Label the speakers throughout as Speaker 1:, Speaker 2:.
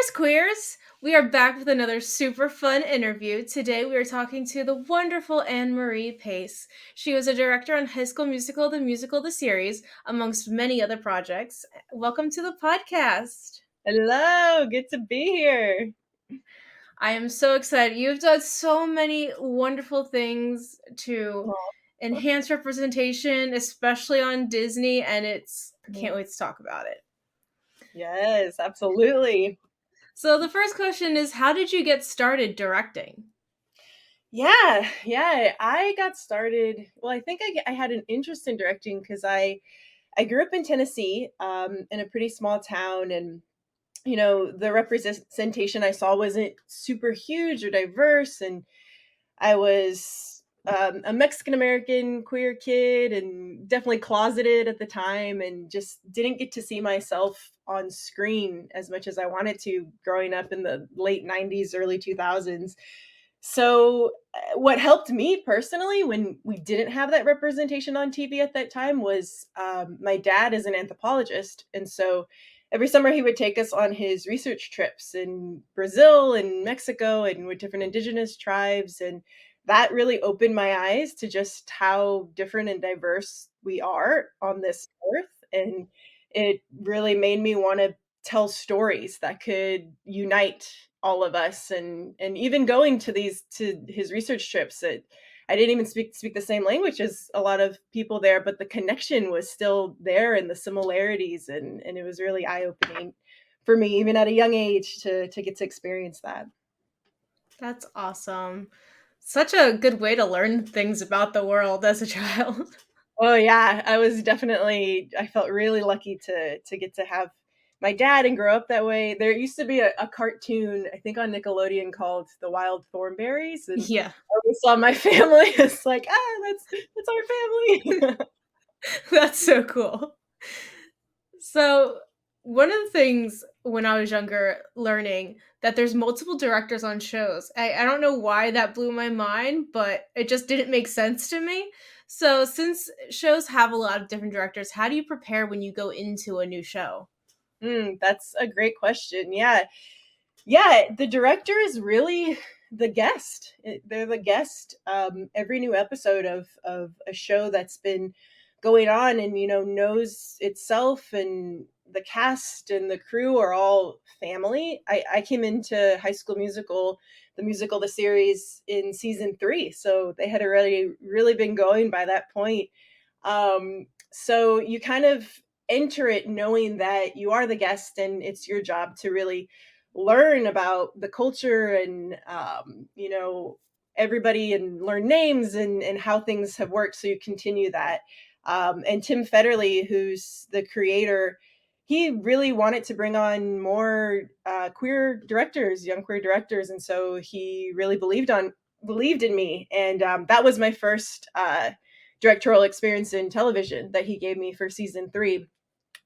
Speaker 1: Queers, queers! We are back with another super fun interview. Today we are talking to the wonderful Anne Marie Pace. She was a director on High School Musical, the series, amongst many other projects. Welcome to the podcast.
Speaker 2: Hello, good to be here.
Speaker 1: I am so excited. You've done so many wonderful things to enhance representation, especially on Disney, and I can't wait to talk about it.
Speaker 2: Yes, absolutely.
Speaker 1: So the first question is, how did you get started directing?
Speaker 2: Yeah. I got started. Well, I think I had an interest in directing because I grew up in Tennessee, in a pretty small town, and the representation I saw wasn't super huge or diverse, and I was a Mexican American queer kid and definitely closeted at the time, and just didn't get to see myself on screen as much as I wanted to growing up in the late 90s, early 2000s. So, what helped me personally when we didn't have that representation on TV at that time was my dad is an anthropologist. And so every summer he would take us on his research trips in Brazil and Mexico and with different indigenous tribes. And that really opened my eyes to just how different and diverse we are on this earth. And it really made me want to tell stories that could unite all of us. And even going to his research trips, I didn't even speak the same language as a lot of people there, but the connection was still there and the similarities, and it was really eye-opening for me even at a young age to get to experience that.
Speaker 1: That's awesome. Such a good way to learn things about the world as a child.
Speaker 2: Oh yeah, I felt really lucky to get to have my dad and grow up that way. There used to be a cartoon, I think on Nickelodeon, called The Wild Thornberries, and
Speaker 1: Yeah,
Speaker 2: I always saw my family. It's like, that's our family.
Speaker 1: that's so cool. So, one of the things when I was younger learning that there's multiple directors on shows. I don't know why that blew my mind, but it just didn't make sense to me. So, since shows have a lot of different directors, how do you prepare when you go into a new show?
Speaker 2: That's a great question. Yeah, the director is really the guest. They're the guest every new episode of a show that's been going on, and knows itself, and the cast and the crew are all family. I came into High School Musical, the series, in season 3, so they had already really been going by that point. So you kind of enter it knowing that you are the guest and it's your job to really learn about the culture and everybody, and learn names and how things have worked, so you continue that. And Tim Federle, who's the creator, he really wanted to bring on more young queer directors, and so he really believed in me. And that was my first directorial experience in television that he gave me for season 3,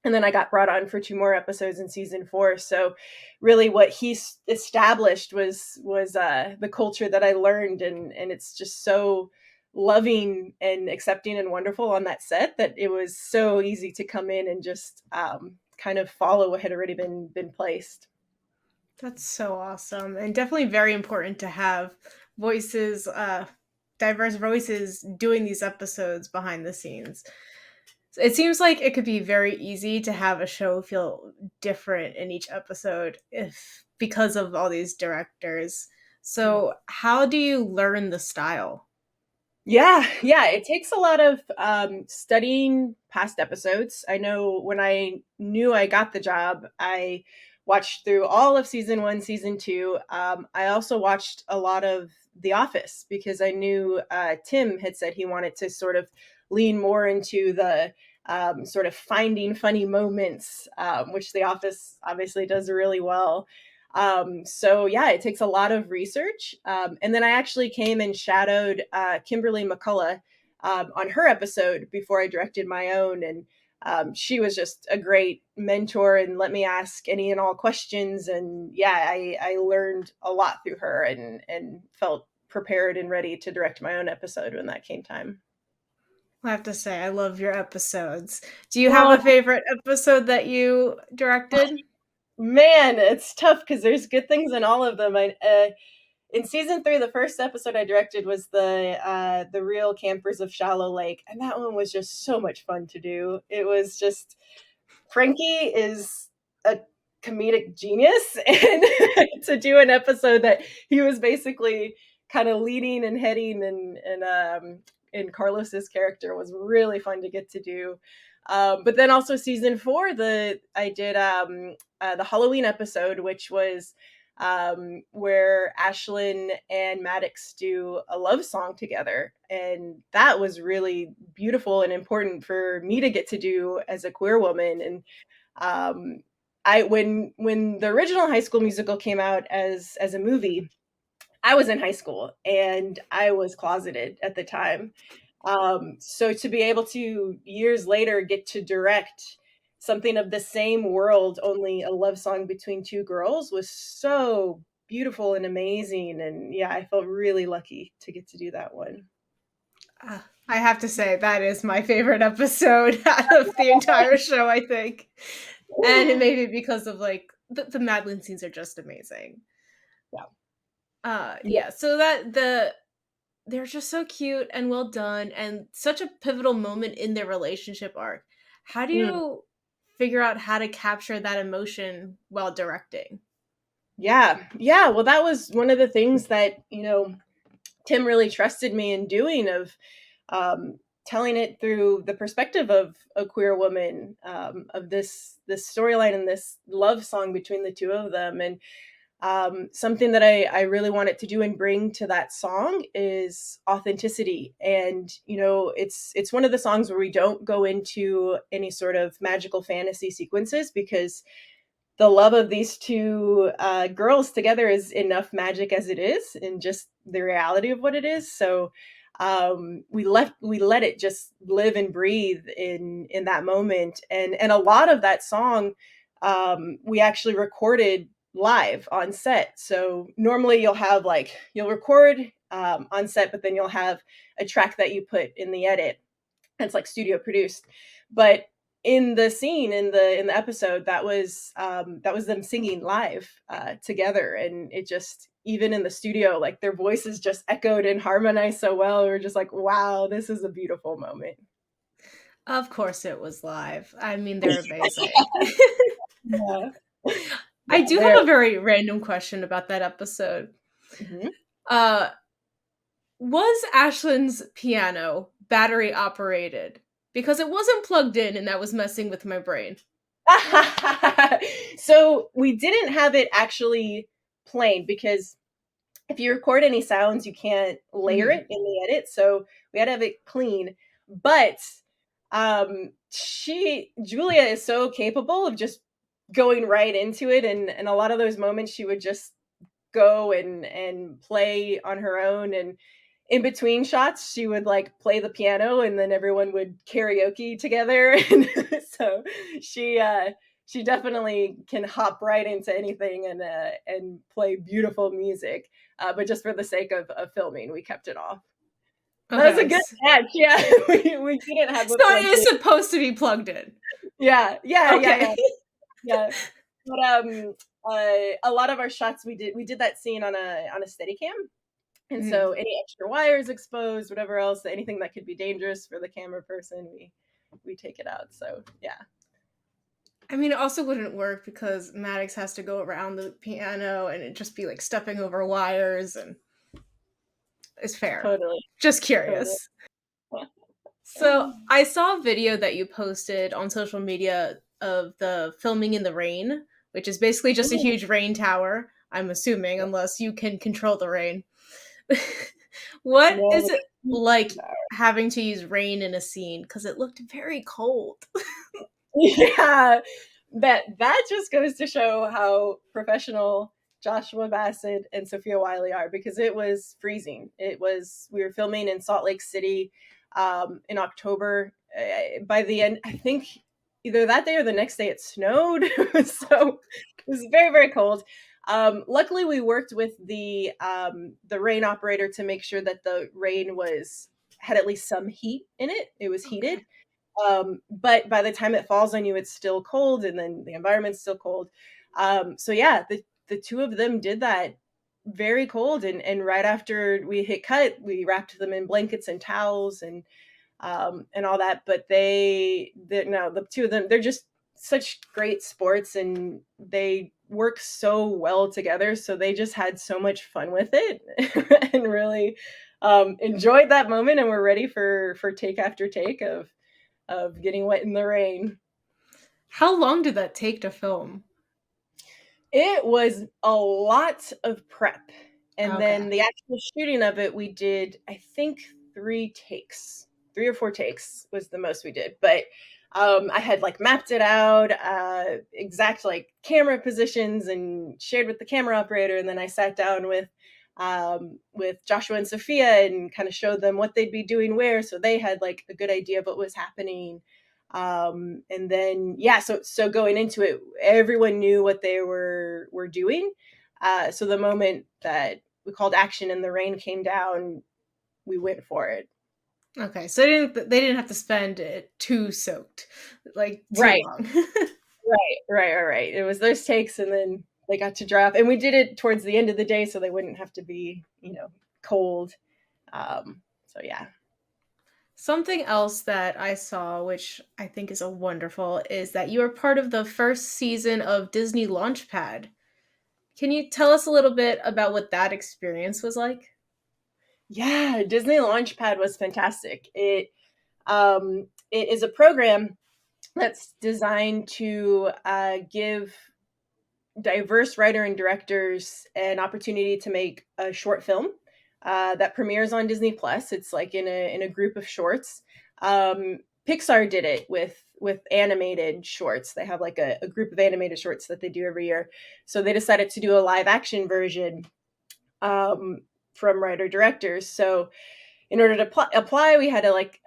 Speaker 2: and then I got brought on for 2 more episodes in season 4. So really what he established was the culture that I learned, and it's just so loving and accepting and wonderful on that set that it was so easy to come in and just kind of follow what had already been placed.
Speaker 1: That's so awesome, and definitely very important to have voices, diverse voices doing these episodes behind the scenes. It seems like it could be very easy to have a show feel different in each episode if because of all these directors. So, how do you learn the style?
Speaker 2: Yeah, it takes a lot of studying past episodes. I know when I knew I got the job, I watched through all of season 1, season 2. I also watched a lot of The Office because I knew Tim had said he wanted to sort of lean more into the sort of finding funny moments, which The Office obviously does really well. So yeah, it takes a lot of research. And then I actually came and shadowed Kimberly McCullough on her episode before I directed my own. And she was just a great mentor and let me ask any and all questions. And yeah, I learned a lot through her, and felt prepared and ready to direct my own episode when that came time.
Speaker 1: I have to say, I love your episodes. Do you have
Speaker 2: Oh,
Speaker 1: a favorite episode that you directed?
Speaker 2: Man, it's tough because there's good things in all of them. In season 3, the first episode I directed was the real campers of Shallow Lake, and that one was just so much fun to do. It was just Frankie is a comedic genius, and to do an episode that he was basically kind of leading and heading, and Carlos's character was really fun to get to do. But then also season 4, I did the Halloween episode, which was where Ashlyn and Maddox do a love song together. And that was really beautiful and important for me to get to do as a queer woman. And when the original High School Musical came out as a movie, I was in high school and I was closeted at the time. So to be able to years later get to direct something of the same world, only a love song between two girls, was so beautiful and amazing. And yeah, I felt really lucky to get to do that one.
Speaker 1: I have to say that is my favorite episode out of the entire show, I think. And it may be because of like the Madeline scenes are just amazing. Yeah. So they're just so cute and well done and such a pivotal moment in their relationship arc. How do you figure out how to capture that emotion while directing?
Speaker 2: Yeah. Well, that was one of the things that, Tim really trusted me in doing, of telling it through the perspective of a queer woman, of this storyline and this love song between the two of them. And something that I really wanted to do and bring to that song is authenticity. And it's one of the songs where we don't go into any sort of magical fantasy sequences, because the love of these two girls together is enough magic as it is, and just the reality of what it is. So we let it just live and breathe in that moment. And a lot of that song we actually recorded live on set. So normally you'll record on set, but then you'll have a track that you put in the edit. It's like studio produced. But in the scene, in the episode, that was them singing live together. And it just, even in the studio, like their voices just echoed and harmonized so well. We were just like, wow, this is a beautiful moment.
Speaker 1: Of course it was live. I mean, they're amazing.
Speaker 2: Yeah.
Speaker 1: I do have a very random question about that episode.
Speaker 2: Mhm.
Speaker 1: Was Ashlyn's piano battery operated? Because it wasn't plugged in and that was messing with my brain.
Speaker 2: So we didn't have it actually playing, because if you record any sounds, you can't layer it in the edit. So we had to have it clean. But Julia is so capable of just going right into it. And a lot of those moments she would just go and play on her own. And in between shots, she would like play the piano, and then everyone would karaoke together. And so she definitely can hop right into anything and play beautiful music. But just for the sake of filming, we kept it off. Okay. That was a good catch. Yeah, we didn't have.
Speaker 1: So it is supposed to be plugged in.
Speaker 2: Yeah. But a lot of our shots we did that scene on a Steadicam. And so any extra wires exposed, whatever else, anything that could be dangerous for the camera person, we take it out. So yeah.
Speaker 1: I mean, it also wouldn't work because Maddox has to go around the piano and it'd just be like stepping over wires, and it's fair.
Speaker 2: Totally.
Speaker 1: Just curious. Totally. So I saw a video that you posted on social media of the filming in the rain, which is basically just a huge rain tower, I'm assuming, unless you can control the rain. What is it like having to use rain in a scene? Because it looked very cold.
Speaker 2: Yeah, that just goes to show how professional Joshua Bassett and Sophia Wiley are, because it was freezing. We were filming in Salt Lake City in October. By the end, I think either that day or the next day it snowed. So it was very, very cold. Luckily, we worked with the rain operator to make sure that the rain had at least some heat in it. It was heated. But by the time it falls on you, it's still cold, and then the environment's still cold. So yeah, the two of them did that very cold, and right after we hit cut, we wrapped them in blankets and towels and all that. But no, the two of them, they're just such great sports, and they work so well together. So they just had so much fun with it and really enjoyed that moment, and we're ready for take after take of getting wet in the rain.
Speaker 1: How long did that take to film?
Speaker 2: It was a lot of prep. And
Speaker 1: Okay.
Speaker 2: then the actual shooting of it, we did, I think, 3 takes. 3 or 4 takes was the most we did. But I had like mapped it out, exact like camera positions, and shared with the camera operator. And then I sat down with Joshua and Sophia and kind of showed them what they'd be doing where, so they had like a good idea of what was happening. And then yeah, so going into it, everyone knew what they were doing. So the moment that we called action and the rain came down, we went for it.
Speaker 1: Okay, so they didn't have to spend it too soaked, like too
Speaker 2: Right,
Speaker 1: long.
Speaker 2: right. It was those takes, and then they got to drop, and we did it towards the end of the day, so they wouldn't have to be, cold. So yeah.
Speaker 1: Something else that I saw, which I think is a wonderful, is that you are part of the first season of Disney Launchpad. Can you tell us a little bit about what that experience was like?
Speaker 2: Yeah, Disney Launchpad was fantastic. It is a program that's designed to give diverse writer and directors an opportunity to make a short film that premieres on Disney Plus. It's like in a group of shorts. Pixar did it with animated shorts. They have like a group of animated shorts that they do every year. So they decided to do a live action version um, from writer directors. So in order to apply, we had to like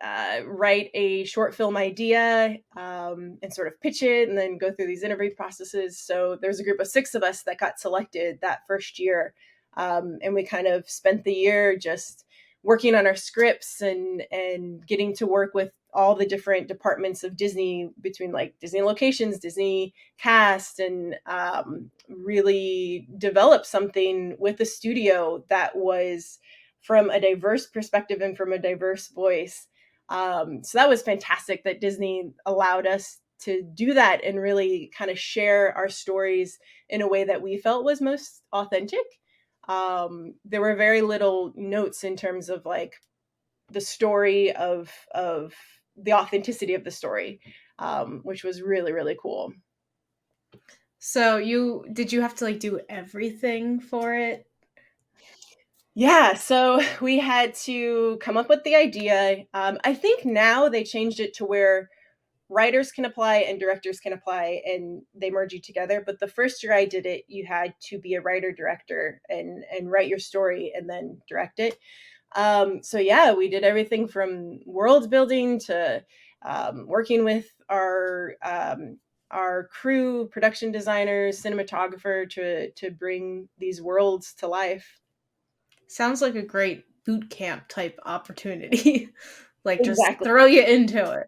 Speaker 2: write a short film idea and sort of pitch it, and then go through these interview processes. So there's a group of 6 of us that got selected that first year, and we kind of spent the year just working on our scripts and getting to work with all the different departments of Disney, between like Disney locations, Disney cast, and really develop something with a studio that was from a diverse perspective and from a diverse voice. So that was fantastic that Disney allowed us to do that and really kind of share our stories in a way that we felt was most authentic. There were very little notes in terms of like the story of the authenticity of the story, which was really really cool.
Speaker 1: So you have to like do everything for it?
Speaker 2: Yeah, so we had to come up with the idea. I think now they changed it to where writers can apply and directors can apply, and they merge you together. But the first year I did it, you had to be a writer director and write your story and then direct it. So yeah, we did everything from world building to working with our crew, production designers, cinematographer to bring these worlds to life.
Speaker 1: Sounds like a great boot camp type opportunity. Like just
Speaker 2: Exactly.
Speaker 1: throw you into it.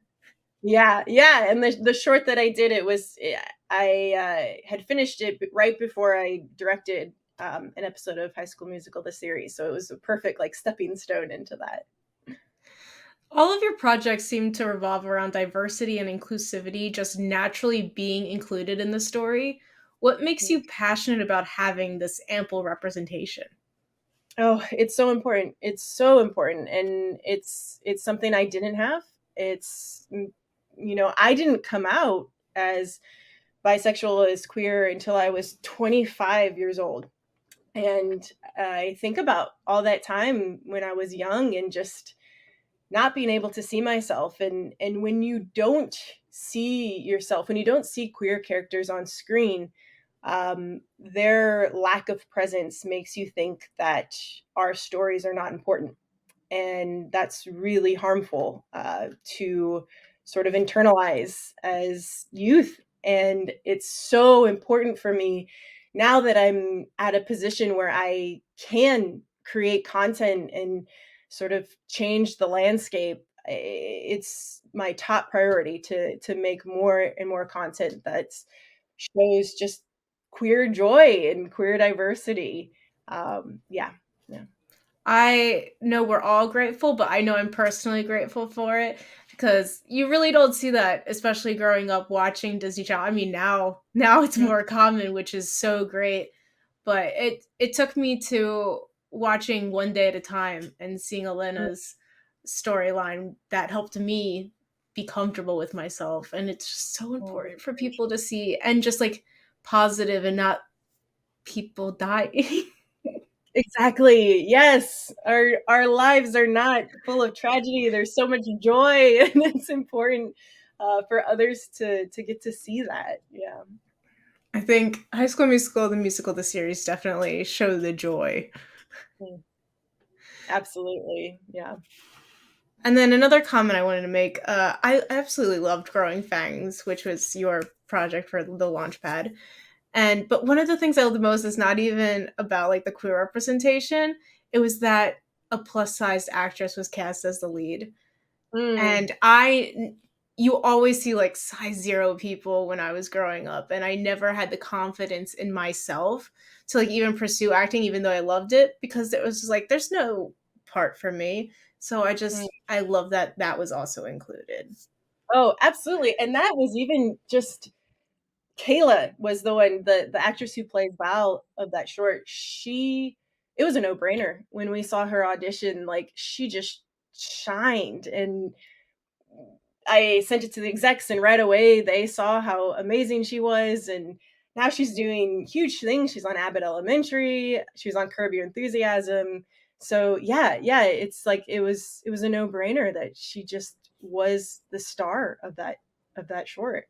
Speaker 2: Yeah, and the short that I did, it was I had finished it right before I directed an episode of High School Musical, the series, so it was a perfect like stepping stone into that.
Speaker 1: All of your projects seem to revolve around diversity and inclusivity just naturally being included in the story. What makes you passionate about having this ample representation?
Speaker 2: Oh, it's so important. It's so important, and it's something I didn't have. It's I didn't come out as bisexual, as queer, until I was 25 years old. And I think about all that time when I was young and just not being able to see myself. And when you don't see yourself, when you don't see queer characters on screen, their lack of presence makes you think that our stories are not important, and that's really harmful to sort of internalize as youth. And it's so important for me now that I'm at a position where I can create content and sort of change the landscape. It's my top priority to make more and more content that shows just queer joy and queer diversity. Yeah.
Speaker 1: I know we're all grateful, but I know I'm personally grateful for it because you really don't see that, especially growing up watching Disney Channel. I mean, now it's more common, which is so great. But it took me to watching One Day at a Time and seeing Elena's storyline that helped me be comfortable with myself, and it's just so important for people to see and just like positive and not people dying.
Speaker 2: Exactly. Yes. Our lives are not full of tragedy. There's so much joy, and it's important for others to get to see that. Yeah.
Speaker 1: I think High School Musical, the musical, the series definitely show the joy.
Speaker 2: Mm. Absolutely. Yeah.
Speaker 1: And then another comment I wanted to make, I absolutely loved Growing Fangs, which was your project for the Launchpad. But one of the things I loved the most is not even about like the queer representation. It was that a plus sized actress was cast as the lead.
Speaker 2: Mm.
Speaker 1: And you always see like size zero people when I was growing up, and I never had the confidence in myself to like even pursue acting, even though I loved it, because it was just like there's no part for me. So
Speaker 2: Mm.
Speaker 1: I love that that was also included.
Speaker 2: Oh, absolutely. And that was even just Kayla was the one, the actress who plays Val of that short. It was a no brainer when we saw her audition. Like she just shined, and I sent it to the execs, and right away they saw how amazing she was. And now she's doing huge things. She's on Abbott Elementary. She was on Curb Your Enthusiasm. So yeah, it's like it was a no brainer that she just was the star of that short.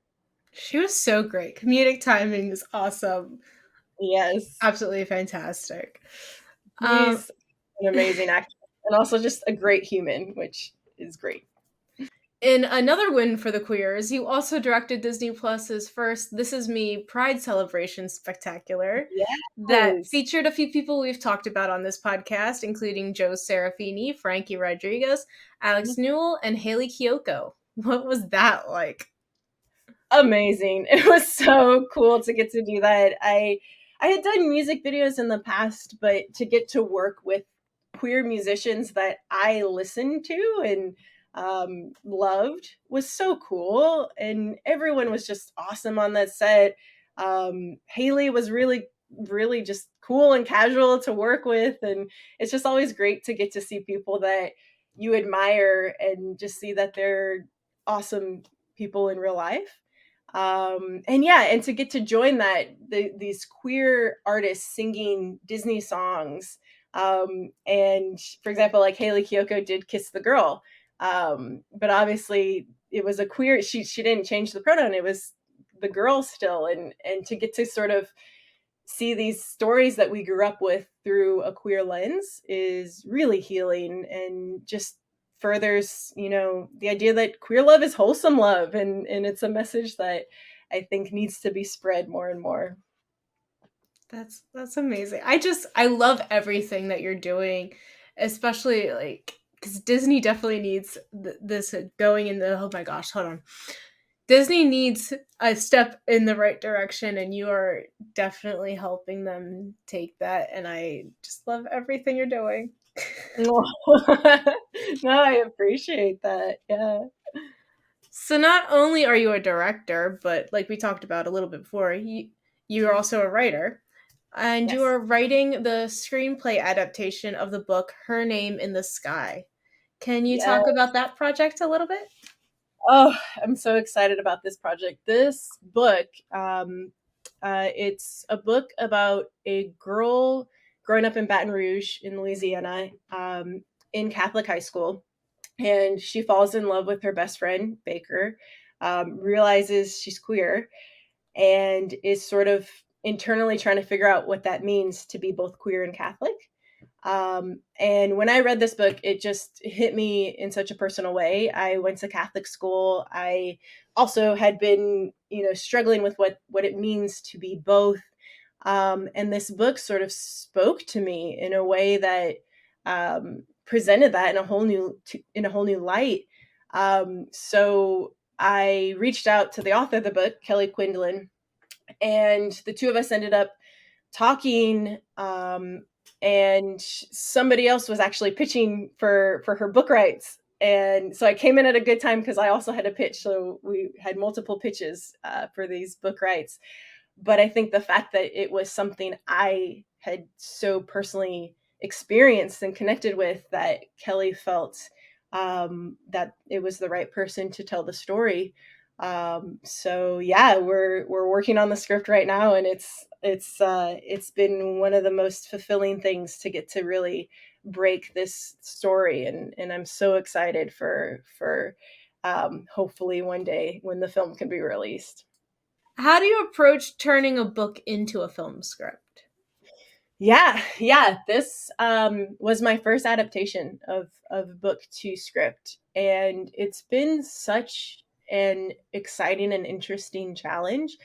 Speaker 1: She was so great. Comedic timing is awesome.
Speaker 2: Yes.
Speaker 1: Absolutely fantastic. Um,
Speaker 2: She's an amazing actress and also just a great human, which is great.
Speaker 1: In another win for the queers, you also directed Disney Plus's first This Is Me Pride Celebration spectacular that
Speaker 2: Yes.
Speaker 1: featured a few people we've talked about on this podcast, including Joe Serafini, Frankie Rodriguez, Alex Newell, and Haley Kiyoko. What was that like?
Speaker 2: Amazing. It was so cool to get to do that. I had done music videos in the past, but to get to work with queer musicians that I listened to and loved was so cool. And everyone was just awesome on that set. Haley was really just cool and casual to work with. And it's just always great to get to see people that you admire and just see that they're awesome people in real life. And yeah, and to get to join these queer artists singing Disney songs. And for example, like Haley Kiyoko did Kiss the Girl. But obviously it was a queer, she didn't change the pronoun, it was the girl still. And to get to sort of see these stories that we grew up with through a queer lens is really healing, and just furthers, the idea that queer love is wholesome love, and it's a message that I think needs to be spread more and more.
Speaker 1: That's amazing. I love everything that you're doing, especially like because Disney definitely needs this going in the oh my gosh, hold on. Disney needs a step in the right direction, and you are definitely helping them take that. And I just love everything you're doing.
Speaker 2: No, I appreciate that. Yeah.
Speaker 1: So not only are you a director, but like we talked about a little bit before, you're also a writer, and you
Speaker 2: Yes.
Speaker 1: are writing the screenplay adaptation of the book Her Name in the Sky. Can you
Speaker 2: Yeah.
Speaker 1: talk about that project a little bit?
Speaker 2: Oh, I'm so excited about this project. This book, it's a book about a girl growing up in Baton Rouge in Louisiana, in Catholic high school, and she falls in love with her best friend Baker, realizes she's queer, and is sort of internally trying to figure out what that means to be both queer and Catholic. And when I read this book, it just hit me in such a personal way. I went to Catholic school. I also had been, struggling with what it means to be both. And this book sort of spoke to me in a way that presented that in a whole new light. So I reached out to the author of the book, Kelly Quindlen, And the two of us ended up talking, and somebody else was actually pitching for her book rights. And so I came in at a good time because I also had a pitch. So we had multiple pitches for these book rights. But I think the fact that it was something I had so personally experienced and connected with, that Kelly felt that it was the right person to tell the story. So yeah, we're working on the script right now, and it's been one of the most fulfilling things to get to really break this story, and I'm so excited for hopefully one day when the film can be released.
Speaker 1: How do you approach turning a book into a film script?
Speaker 2: Yeah. This was my first adaptation of book to script, and it's been such an exciting and interesting challenge.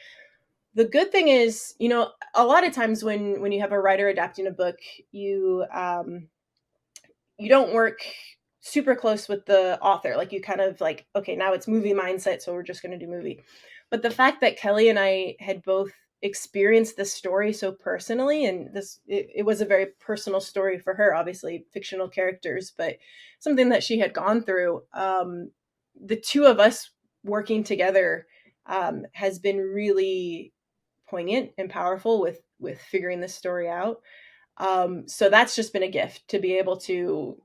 Speaker 2: The good thing is, a lot of times when you have a writer adapting a book, you don't work super close with the author. Like, you kind of like, okay, now it's movie mindset, so we're just going to do movie. But the fact that Kelly and I had both experienced this story so personally, and it was a very personal story for her, obviously fictional characters, but something that she had gone through. The two of us working together has been really poignant and powerful with figuring this story out. So that's just been a gift to be able to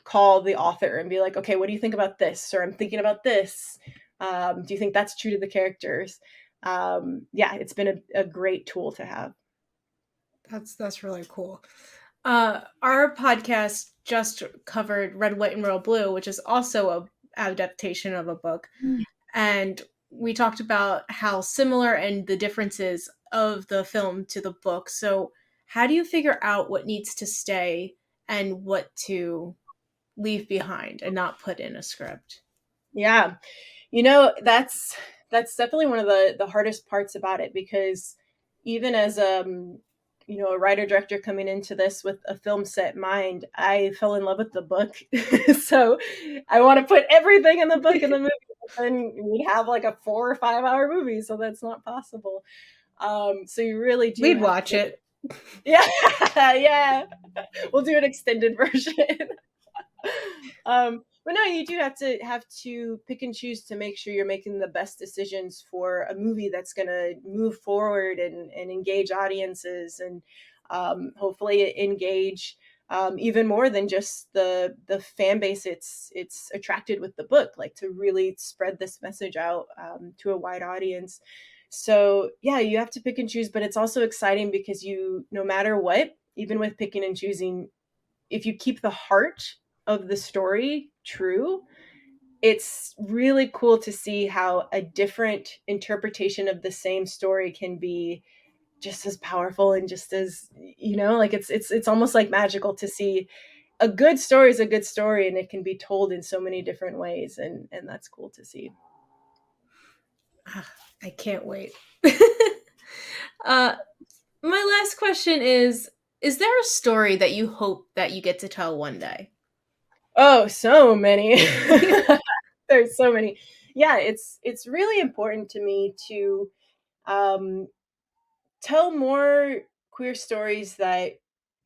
Speaker 2: call the author and be like, okay, what do you think about this? Or I'm thinking about this. Do you think that's true to the characters? Yeah, it's been a great tool to have.
Speaker 1: That's really cool. Our podcast just covered Red, White, and Royal Blue, which is also a adaptation of a book, and we talked about how similar and the differences of the film to the book. So, how do you figure out what needs to stay and what to leave behind and not put in a script?
Speaker 2: Yeah, that's definitely one of the hardest parts about it, because even as a writer director coming into this with a film set mind, I fell in love with the book. So I want to put everything in the book in the movie, but then we'd have like a 4 or 5 hour movie, so that's not possible. So you really do
Speaker 1: We'd
Speaker 2: have
Speaker 1: watch
Speaker 2: to.
Speaker 1: it.
Speaker 2: Yeah. Yeah, we'll do an extended version. But no, you do have to pick and choose to make sure you're making the best decisions for a movie that's going to move forward and engage audiences, and hopefully engage even more than just the fan base it's attracted with the book, like to really spread this message out to a wide audience. So yeah, you have to pick and choose, but it's also exciting because no matter what, even with picking and choosing, if you keep the heart of the story true, it's really cool to see how a different interpretation of the same story can be just as powerful and just as, like it's almost like magical to see a good story is a good story, and it can be told in so many different ways, and that's cool to see.
Speaker 1: I can't wait. uh, my last question is there a story that you hope that you get to tell one day?
Speaker 2: Oh, so many. There's so many. Yeah, it's really important to me to um tell more queer stories that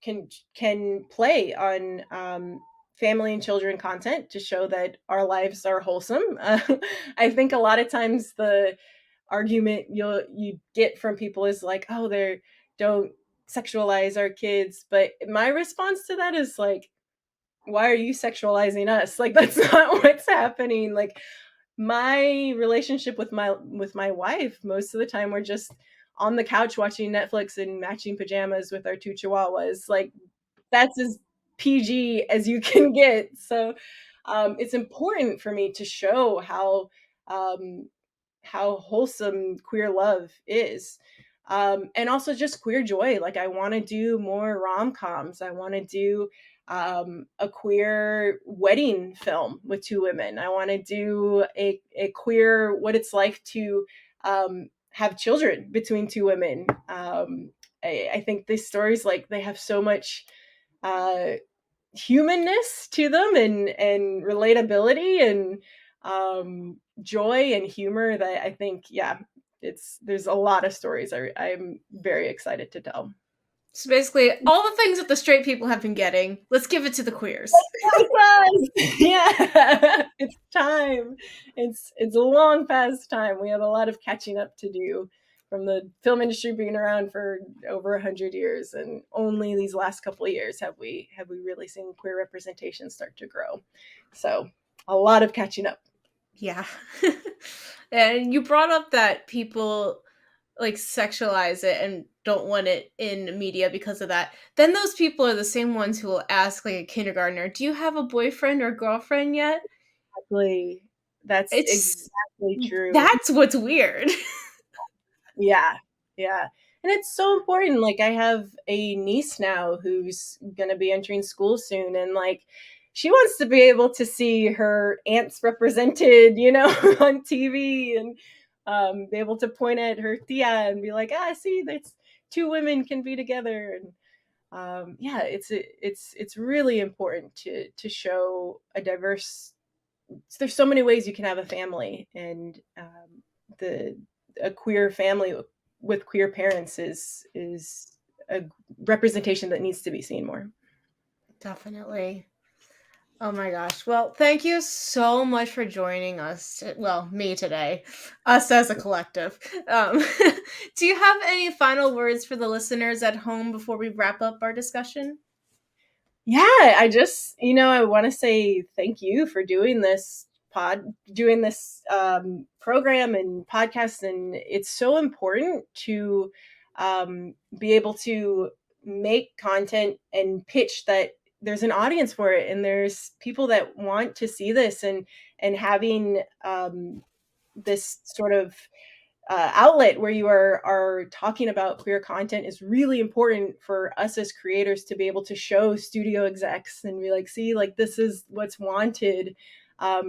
Speaker 2: can play on family and children content to show that our lives are wholesome. I think a lot of times the argument you get from people is like, oh, they don't sexualize our kids, but my response to that is like, why are you sexualizing us? Like, that's not what's happening. Like, my relationship with my wife, most of the time we're just on the couch watching Netflix and matching pajamas with our two chihuahuas. Like, that's as PG as you can get. So it's important for me to show um, how wholesome queer love is. And also just queer joy. Like, I want to do more rom-coms. I want to do a queer wedding film with two women. I want to do a queer, what it's like to have children between two women. I think these stories, like, they have so much uh, humanness to them, and relatability, and joy and humor, that I think, yeah, there's a lot of stories I'm very excited to tell.
Speaker 1: So basically, all the things that the straight people have been getting, let's give it to the queers.
Speaker 2: Yeah, it's time. It's a long past time. We have a lot of catching up to do from the film industry being around for over 100 years, and only these last couple of years have we really seen queer representation start to grow. So a lot of catching up.
Speaker 1: Yeah. And you brought up that people like sexualize it and don't want it in media because of that. Then those people are the same ones who will ask like a kindergartner, "Do you have a boyfriend or girlfriend yet?"
Speaker 2: Exactly. That's
Speaker 1: It's
Speaker 2: exactly true.
Speaker 1: That's what's weird.
Speaker 2: Yeah. Yeah. And it's so important. Like, I have a niece now who's going to be entering school soon. And, like, she wants to be able to see her aunts represented, on TV, and be able to point at her tia and be like, see, that's two women can be together. And yeah, it's really important to show a diverse. There's so many ways you can have a family, and a queer family with queer parents is a representation that needs to be seen more.
Speaker 1: Definitely. Oh my gosh. Well, thank you so much for joining us. Well, me today, us as a collective. Do you have any final words for the listeners at home before we wrap up our discussion?
Speaker 2: Yeah, I want to say thank you for doing this program and podcast. And it's so important to be able to make content and pitch that there's an audience for it, and there's people that want to see this, and having this sort of outlet where you are talking about queer content is really important for us as creators to be able to show studio execs and be like, see, like, this is what's wanted.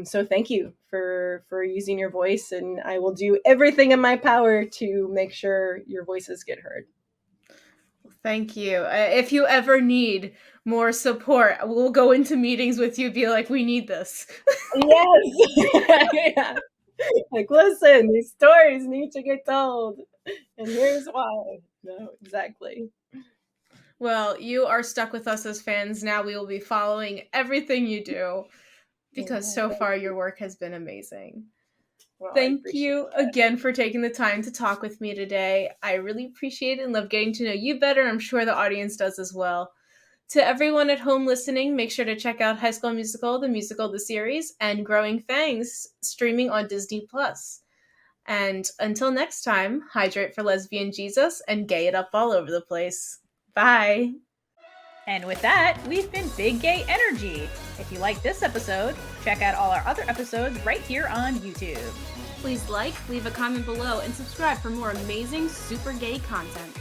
Speaker 2: So thank you for using your voice, and I will do everything in my power to make sure your voices get heard.
Speaker 1: Thank you. If you ever need more support, we'll go into meetings with you, be like, we need this.
Speaker 2: Yes. Yeah. Like, listen, these stories need to get told, and here's why. No, exactly.
Speaker 1: Well, you are stuck with us as fans now. We will be following everything you do because so far your work has been amazing. Well, thank you again for taking the time to talk with me today. I really appreciate it and love getting to know you better. I'm sure the audience does as well. To everyone at home listening, make sure to check out High School Musical, the musical, the series, and Growing Fangs, streaming on Disney+. And until next time, hydrate for lesbian Jesus and gay it up all over the place. Bye!
Speaker 3: And with that, we've been Big Gay Energy. If you like this episode, check out all our other episodes right here on YouTube.
Speaker 1: Please like, leave a comment below, and subscribe for more amazing super gay content.